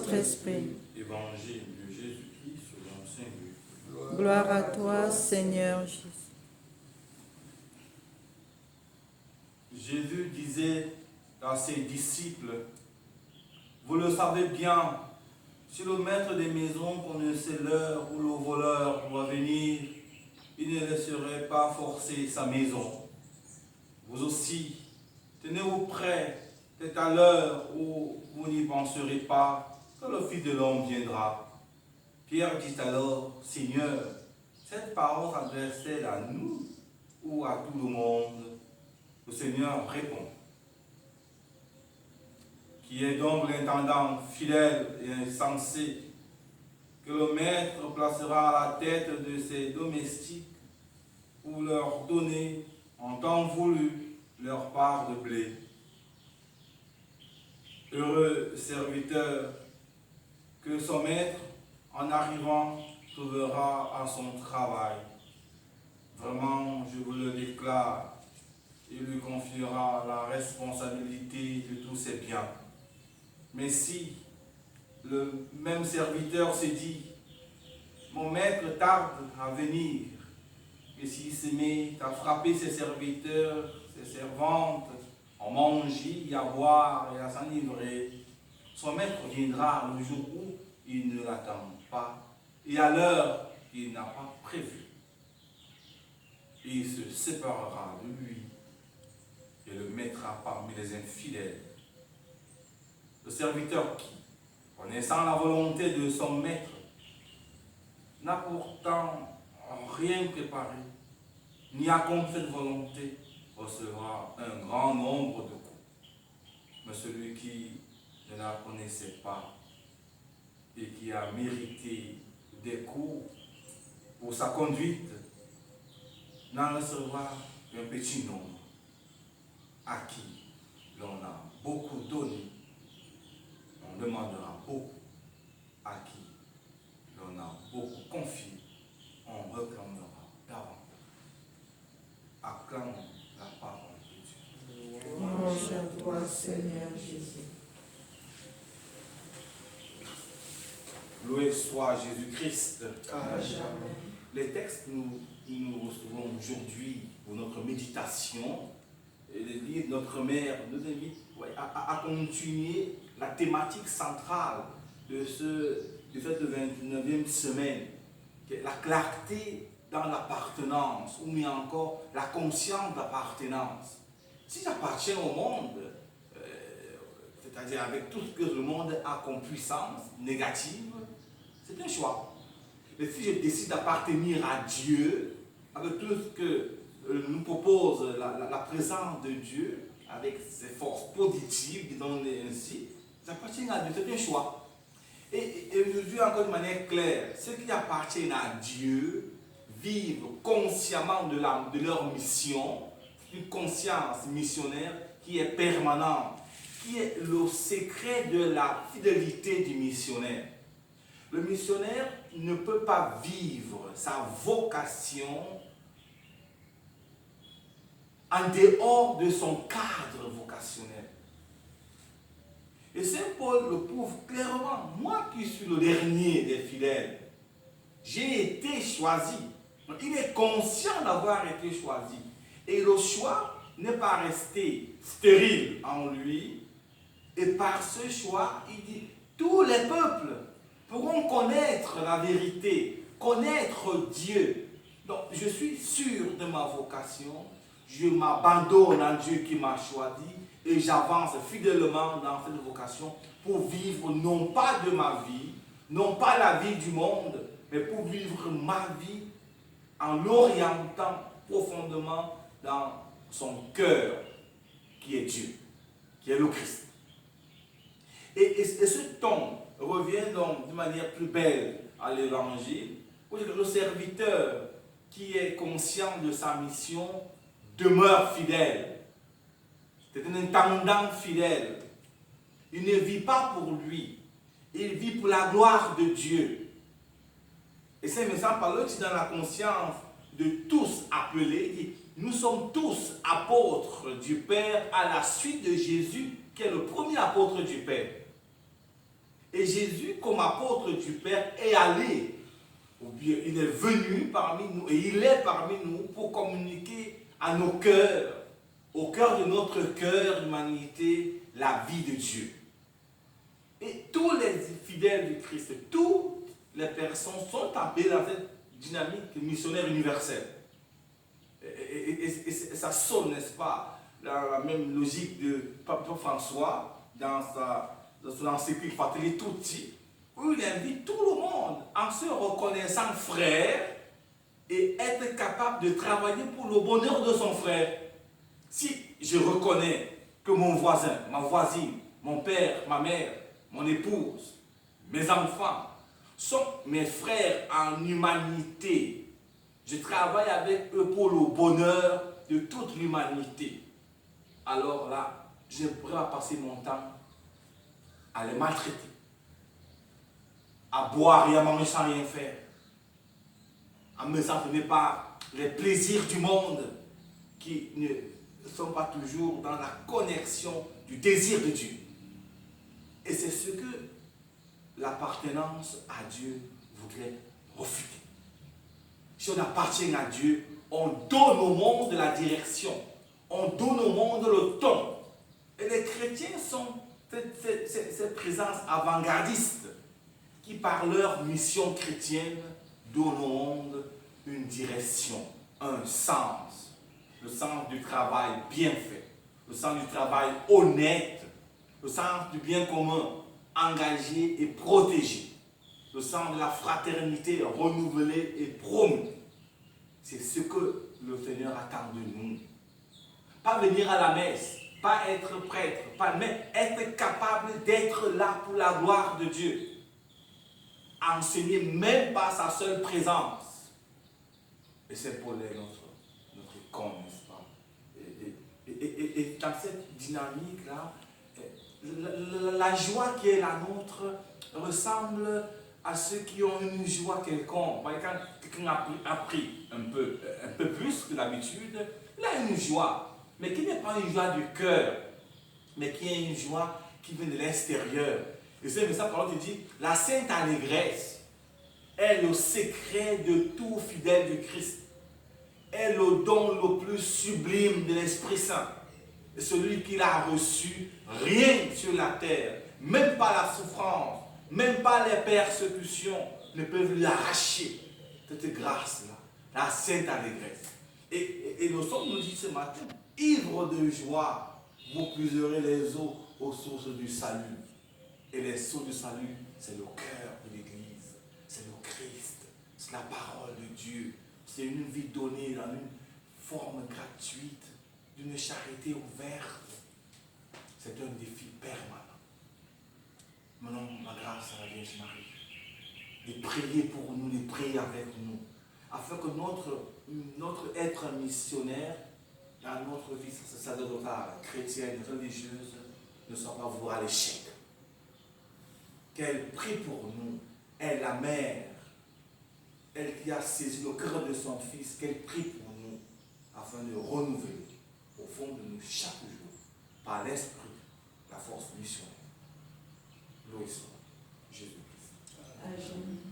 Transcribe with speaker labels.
Speaker 1: votre esprit.
Speaker 2: Évangile de Jésus-Christ selon saint Luc.
Speaker 1: Gloire à toi, Seigneur Jésus.
Speaker 2: Jésus disait à ses disciples, vous le savez bien, si le maître des maisons connaissait l'heure où le voleur doit venir, il ne laisserait pas forcer sa maison. Vous aussi, tenez-vous prêts, c'est à l'heure où vous n'y penserez pas que le Fils de l'homme viendra. Pierre dit alors, Seigneur, cette parole s'adresse-t-elle à nous ou à tout le monde? Le Seigneur répond, qui est donc l'intendant fidèle et insensé que le maître placera à la tête de ses domestiques pour leur donner en temps voulu leur part de blé. Heureux serviteur que son maître, en arrivant, trouvera à son travail. Vraiment, je vous le déclare, il lui confiera la responsabilité de tous ses biens. Mais si le même serviteur se dit, mon maître tarde à venir, et s'il se met à frapper ses serviteurs, ses servantes, à manger, à boire et à s'enivrer, son maître viendra le jour où il ne l'attend pas et à l'heure qu'il n'a pas prévue. Il se séparera de lui et le mettra parmi les infidèles. Le serviteur qui, connaissant la volonté de son maître, n'a pourtant rien préparé, ni accompli cette volonté, recevra un grand nombre de coups. Mais celui qui ne la connaissait pas et qui a mérité des coups pour sa conduite, n'en recevra qu'un petit nombre, à qui l'on a beaucoup donné, on demandera beaucoup, à qui l'on a beaucoup confié, on réclamera davantage. Acclamons la parole de Dieu.
Speaker 1: Louange à toi, Seigneur Jésus.
Speaker 2: Loué soit Jésus-Christ.
Speaker 1: À jamais.
Speaker 2: Les textes que nous recevons aujourd'hui pour notre méditation, et les livres de notre mère nous invitent à continuer la thématique centrale de cette 29e semaine, qui est la clarté dans l'appartenance, ou mieux encore la conscience d'appartenance. Si j'appartiens au monde, c'est-à-dire avec tout ce que le monde a comme puissance négative, c'est un choix. Mais si je décide d'appartenir à Dieu, avec tout ce que nous propose la présence de Dieu, avec ses forces positives, disons-le ainsi, j'appartiens à Dieu, c'est un choix. Et je dis encore de manière claire, ceux qui appartiennent à Dieu vivent consciemment de leur mission, une conscience missionnaire qui est permanente, qui est le secret de la fidélité du missionnaire. Le missionnaire ne peut pas vivre sa vocation en dehors de son cadre vocationnel. Et Saint Paul le prouve clairement. Moi qui suis le dernier des fidèles, j'ai été choisi. Donc, il est conscient d'avoir été choisi. Et le choix n'est pas resté stérile en lui. Et par ce choix, il dit, tous les peuples pourront connaître la vérité, connaître Dieu. Donc, je suis sûr de ma vocation, je m'abandonne à Dieu qui m'a choisi et j'avance fidèlement dans cette vocation pour vivre non pas de ma vie, non pas la vie du monde, mais pour vivre ma vie en l'orientant profondément dans son cœur, qui est Dieu, qui est le Christ. Et ce ton revient donc de manière plus belle à l'évangile, où le serviteur qui est conscient de sa mission demeure fidèle. C'est un intendant fidèle. Il ne vit pas pour lui, il vit pour la gloire de Dieu. Et c'est message par là qui dans la conscience de tous appelés, dit, nous sommes tous apôtres du Père à la suite de Jésus, qui est le premier apôtre du Père. Et Jésus, comme apôtre du Père, est allé, ou bien il est venu parmi nous, et il est parmi nous pour communiquer à nos cœurs, au cœur de notre cœur, l'humanité, la vie de Dieu. Et tous les fidèles du Christ, toutes les personnes sont appelées dans cette dynamique missionnaire universelle. Et ça sonne, n'est-ce pas, la même logique de Pape François dans son encyclique Fratelli Tutti, où il invite tout le monde en se reconnaissant frère et être capable de travailler pour le bonheur de son frère. Si je reconnais que mon voisin, ma voisine, mon père, ma mère, mon épouse, mes enfants sont mes frères en humanité, je travaille avec eux pour le bonheur de toute l'humanité. Alors là, je pourrais passer mon temps à les maltraiter, à boire et à manger sans rien faire, à me s'entraîner par les plaisirs du monde qui ne sont pas toujours dans la connexion du désir de Dieu. Et c'est ce que l'appartenance à Dieu voudrait refuter. Si on appartient à Dieu, on donne au monde la direction, on donne au monde le ton. Et les chrétiens sont ces présences avant-gardistes qui, par leur mission chrétienne, donnent au monde une direction, un sens. Le sens du travail bien fait, le sens du travail honnête, le sens du bien commun, engagé et protégé, le sens de la fraternité renouvelée et promue. C'est ce que le Seigneur attend de nous. Pas venir à la messe, pas être prêtre, mais être capable d'être là pour la gloire de Dieu. Enseigner même par sa seule présence. Et c'est pour notre con, n'est-ce pas? Et dans cette dynamique-là, la joie qui est la nôtre ressemble à ceux qui ont une joie quelconque. Quand quelqu'un a pris un peu plus que d'habitude, il a une joie, mais qui n'est pas une joie du cœur, mais qui est une joie qui vient de l'extérieur. Et c'est ça, quand on dit, la sainte allégresse est le secret de tout fidèle du Christ, est le don le plus sublime de l'Esprit Saint. Et celui qui l'a reçu, rien sur la terre, même pas la souffrance, même pas les persécutions, ne peuvent lui arracher cette grâce-là, la sainte allégresse. Et le psaume nous dit ce matin, ivre de joie, vous puiserez les eaux aux sources du salut. Et les sources du salut, c'est le cœur de l'Église, c'est le Christ, c'est la parole de Dieu, c'est une vie donnée dans une forme gratuite, d'une charité ouverte. C'est un défi permanent. Maintenant, ma grâce à la Vierge Marie, de prier pour nous, de prier avec nous, afin que notre être missionnaire dans notre vie sacerdotale, chrétienne, religieuse, ne soit pas voué à l'échec. Qu'elle prie pour nous, elle, la mère, elle qui a saisi le cœur de son fils, qu'elle prie pour nous, afin de renouveler au fond de nous chaque jour, par l'Esprit, la force missionnaire. Loué soit Jésus-Christ.